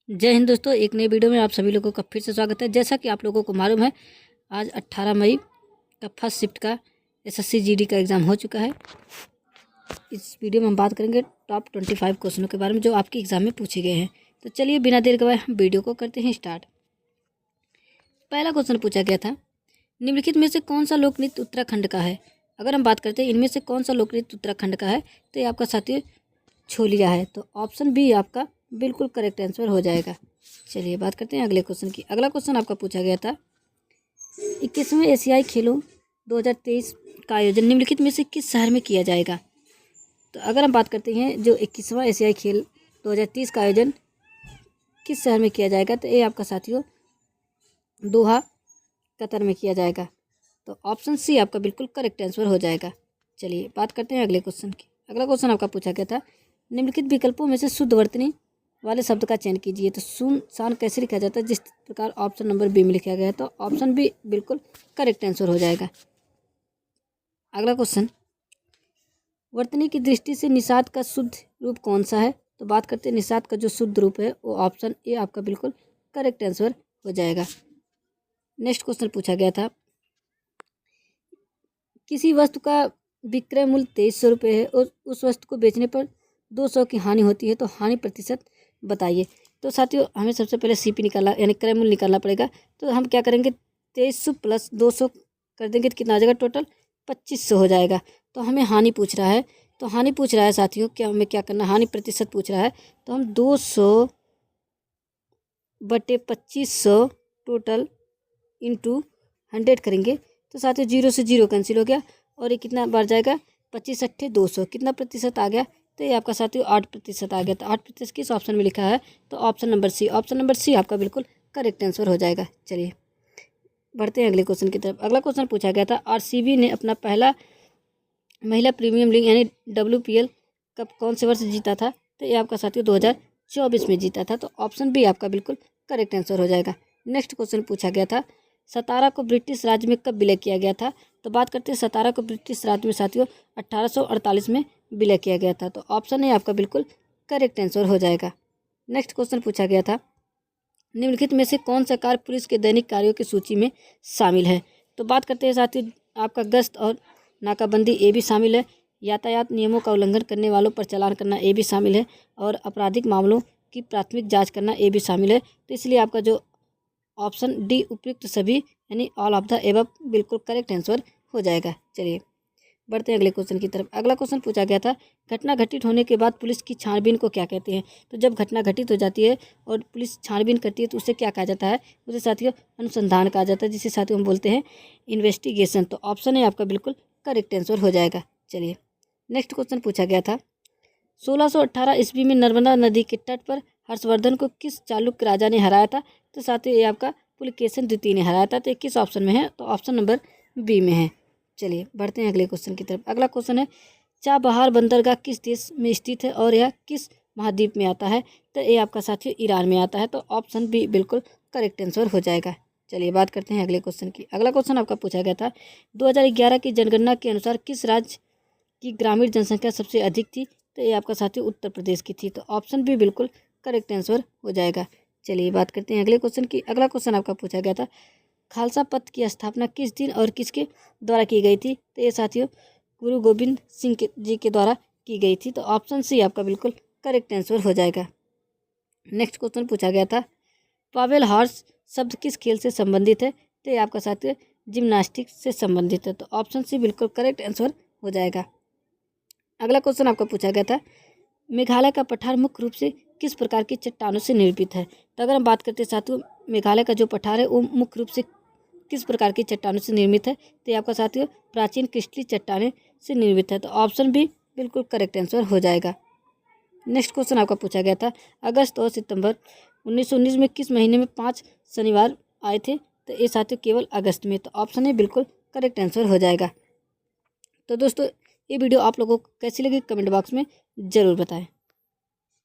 जय हिंद दोस्तों, एक नई वीडियो में आप सभी लोगों का फिर से स्वागत है। जैसा कि आप लोगों को मालूम है, आज 18 मई का फर्स्ट शिफ्ट का एसएससी जीडी का एग्ज़ाम हो चुका है। इस वीडियो में हम बात करेंगे टॉप 25 क्वेश्चनों के बारे में जो आपके एग्ज़ाम में पूछे गए हैं। तो चलिए बिना देर गवाए हम वीडियो को करते हैं स्टार्ट। पहला क्वेश्चन पूछा गया था, निम्नलिखित में से कौन सा लोक नृत्य उत्तराखंड का है। अगर हम बात करते हैं इनमें से कौन सा लोक नृत्य उत्तराखंड का है, तो ये आपका साथियों छोलिया है। तो ऑप्शन बी आपका बिल्कुल करेक्ट आंसर हो जाएगा। चलिए बात करते हैं अगले क्वेश्चन की। अगला क्वेश्चन आपका पूछा गया था, 21वें एशियाई खेलों 2023 का आयोजन निम्नलिखित में से किस शहर में किया जाएगा। तो अगर हम बात करते हैं जो 21वां एशियाई खेल 2023 का आयोजन किस शहर में किया जाएगा, तो ये आपका साथियों दोहा कतर में किया जाएगा। तो ऑप्शन सी आपका बिल्कुल करेक्ट आंसर हो जाएगा। चलिए बात करते हैं अगले क्वेश्चन की। अगला क्वेश्चन आपका पूछा गया था, निम्नलिखित विकल्पों में से शुद्ध वर्तनी वाले शब्द का चयन कीजिए। तो सुन शान कैसे लिखा जाता है, जिस प्रकार ऑप्शन नंबर बी में लिखा गया है, तो ऑप्शन बी बिल्कुल करेक्ट आंसर हो जाएगा। अगला क्वेश्चन, वर्तनी की दृष्टि से निषाद का शुद्ध रूप कौन सा है। तो बात करते हैं निषाद का जो शुद्ध रूप है वो ऑप्शन ए आपका बिल्कुल करेक्ट आंसर हो जाएगा। नेक्स्ट क्वेश्चन पूछा गया था, किसी वस्तु का विक्रय मूल्य 2300 रुपये है और उस वस्तु को बेचने पर 200 की हानि होती है, तो हानि प्रतिशत बताइए। तो साथियों हमें सबसे पहले सीपी निकालना यानी क्रय मूल्य निकालना पड़ेगा। तो हम क्या करेंगे, 2300 प्लस 200 कर देंगे तो कितना आ जाएगा, टोटल 2500 हो जाएगा। तो हमें हानि पूछ रहा है, तो हानि पूछ रहा है साथियों, क्या हमें क्या करना है, हानि प्रतिशत पूछ रहा है। तो हम 200 बटे 2500 टोटल इंटू 100 करेंगे। तो साथियों 0 से 0 कैंसिल हो गया और ये कितना बढ़ जाएगा, 25 अट्ठे 200, कितना प्रतिशत आ गया, तो ये आपका साथियों 8% आ गया। तो 8% किस ऑप्शन में लिखा है, तो option number C, option number C आपका बिल्कुल करेक्ट आंसर हो जाएगा। चलिए बढ़ते हैं अगले क्वेश्चन की तरफ। अगला क्वेश्चन पूछा गया था, आरसीबी ने अपना पहला महिला प्रीमियम लीग यानी WPL कप कौन से वर्ष जीता था। तो ये आपका साथियों 2024 में जीता था। तो ऑप्शन बी आपका बिल्कुल करेक्ट आंसर हो जाएगा। नेक्स्ट क्वेश्चन पूछा गया था, सतारा को ब्रिटिश राज में कब विलय किया गया था। तो बात करते हैं सतारा को ब्रिटिश राज में साथियों 1848 में विलय किया गया था। तो ऑप्शन ए आपका बिल्कुल करेक्ट आंसर हो जाएगा। नेक्स्ट क्वेश्चन पूछा गया था, निम्नलिखित में से कौन सा कार्य पुलिस के दैनिक कार्यों की सूची में शामिल है। तो बात करते हैं साथियों आपका गश्त और नाकाबंदी ये भी शामिल है, यातायात नियमों का उल्लंघन करने वालों पर चालान करना ये भी शामिल है, और आपराधिक मामलों की प्राथमिक जाँच करना ये भी शामिल है। तो इसलिए आपका जो ऑप्शन डी उपयुक्त सभी यानी ऑल ऑफ द एबव बिल्कुल करेक्ट आंसर हो जाएगा। चलिए बढ़ते हैं अगले क्वेश्चन की तरफ। अगला क्वेश्चन पूछा गया था, घटना घटित होने के बाद पुलिस की छानबीन को क्या कहते हैं। तो जब घटना घटित हो जाती है और पुलिस छानबीन करती है तो उसे क्या कहा जाता है, उसे साथियों अनुसंधान कहा जाता है, जिसे साथियों हम बोलते हैं इन्वेस्टिगेशन। तो ऑप्शन है आपका बिल्कुल करेक्ट आंसर हो जाएगा। चलिए नेक्स्ट क्वेश्चन पूछा गया था, 1618 ईस्वी में नर्मदा नदी के तट पर हर्षवर्धन को किस चालुक्य राजा ने हराया था। तो साथियों ये आपका पुलकेशिन द्वितीय ने हराया था। तो ये किस ऑप्शन में है, तो ऑप्शन नंबर बी में है। चलिए बढ़ते हैं अगले क्वेश्चन की तरफ। अगला क्वेश्चन है, चाबहार बंदरगाह किस देश में स्थित है और यह किस महाद्वीप में आता है। तो ये आपका साथियों ईरान में आता है। तो ऑप्शन बी बिल्कुल करेक्ट आंसर हो जाएगा। चलिए बात करते हैं अगले क्वेश्चन की। अगला क्वेश्चन आपका पूछा गया था, 2011 की जनगणना के अनुसार किस राज्य की ग्रामीण जनसंख्या सबसे अधिक थी। तो ये आपका साथियों उत्तर प्रदेश की थी। तो ऑप्शन बी बिल्कुल करेक्ट आंसर हो जाएगा। चलिए बात करते हैं अगले क्वेश्चन की। अगला क्वेश्चन आपका पूछा गया था, खालसा पंथ की स्थापना किस दिन और किसके द्वारा की गई थी। तो ये साथियों गुरु गोविंद सिंह जी के द्वारा की गई थी। तो ऑप्शन सी आपका बिल्कुल करेक्ट आंसर हो जाएगा। नेक्स्ट क्वेश्चन पूछा गया था, पावेल हॉर्स शब्द किस खेल से संबंधित है। तो ये आपका साथियों जिम्नास्टिक्स से संबंधित है। तो ऑप्शन सी बिल्कुल करेक्ट आंसर हो जाएगा। अगला क्वेश्चन आपका पूछा गया था, मेघालय का पठार मुख्य रूप से किस प्रकार की चट्टानों से निर्मित है। तो अगर हम बात करते हैं साथियों मेघालय का जो पठार है वो मुख्य रूप से किस प्रकार की चट्टानों से निर्मित है। तो ये आपका साथियों प्राचीन क्रिस्टलीय चट्टानें से निर्मित है। तो ऑप्शन बी बिल्कुल करेक्ट आंसर हो जाएगा। नेक्स्ट क्वेश्चन आपका पूछा गया था, अगस्त और सितंबर 1919 में किस महीने में 5 शनिवार आए थे। तो ये साथियों केवल अगस्त में। तो ऑप्शन ए बिल्कुल करेक्ट आंसर हो जाएगा। तो दोस्तों ये वीडियो आप लोगों को कैसी लगी कमेंट बॉक्स में ज़रूर बताएं।